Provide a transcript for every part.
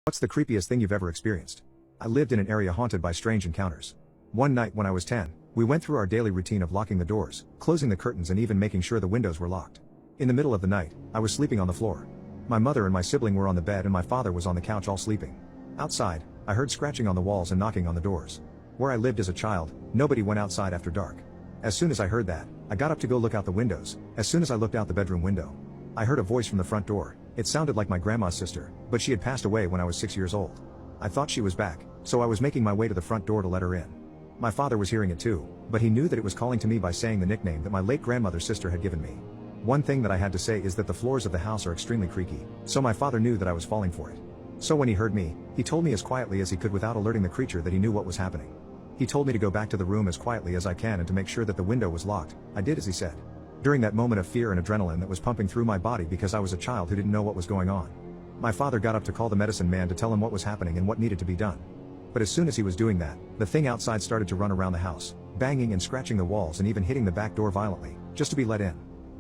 What's the creepiest thing you've ever experienced? I lived in an area haunted by strange encounters. One night when I was 10, we went through our daily routine of locking the doors, closing the curtains and even making sure the windows were locked. In the middle of the night, I was sleeping on the floor. My mother and my sibling were on the bed and my father was on the couch all sleeping. Outside, I heard scratching on the walls and knocking on the doors. Where I lived as a child, nobody went outside after dark. As soon as I heard that, I got up to go look out the windows. As soon as I looked out the bedroom window, I heard a voice from the front door. It sounded like my grandma's sister, but she had passed away when I was 6 years old. I thought she was back, so I was making my way to the front door to let her in. My father was hearing it too, but he knew that it was calling to me by saying the nickname that my late grandmother's sister had given me. One thing that I had to say is that the floors of the house are extremely creaky, so my father knew that I was falling for it. So when he heard me, he told me as quietly as he could without alerting the creature that he knew what was happening. He told me to go back to the room as quietly as I can and to make sure that the window was locked. I did as he said. During that moment of fear and adrenaline that was pumping through my body because I was a child who didn't know what was going on, my father got up to call the medicine man to tell him what was happening and what needed to be done. But as soon as he was doing that, the thing outside started to run around the house, banging and scratching the walls and even hitting the back door violently, just to be let in.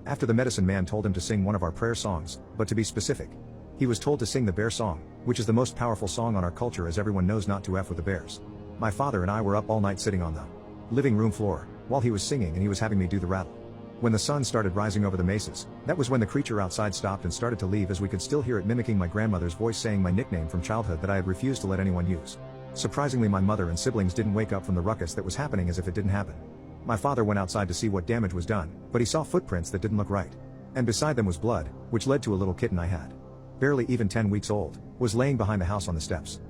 After the medicine man told him to sing one of our prayer songs, but to be specific, he was told to sing the bear song, which is the most powerful song on our culture as everyone knows not to F with the bears. My father and I were up all night sitting on the living room floor, while he was singing and he was having me do the rattle. When the sun started rising over the mesas, that was when the creature outside stopped and started to leave as we could still hear it mimicking my grandmother's voice saying my nickname from childhood that I had refused to let anyone use. Surprisingly, my mother and siblings didn't wake up from the ruckus that was happening as if it didn't happen. My father went outside to see what damage was done, but he saw footprints that didn't look right. And beside them was blood, which led to a little kitten I had, barely even 10 weeks old, was laying behind the house on the steps.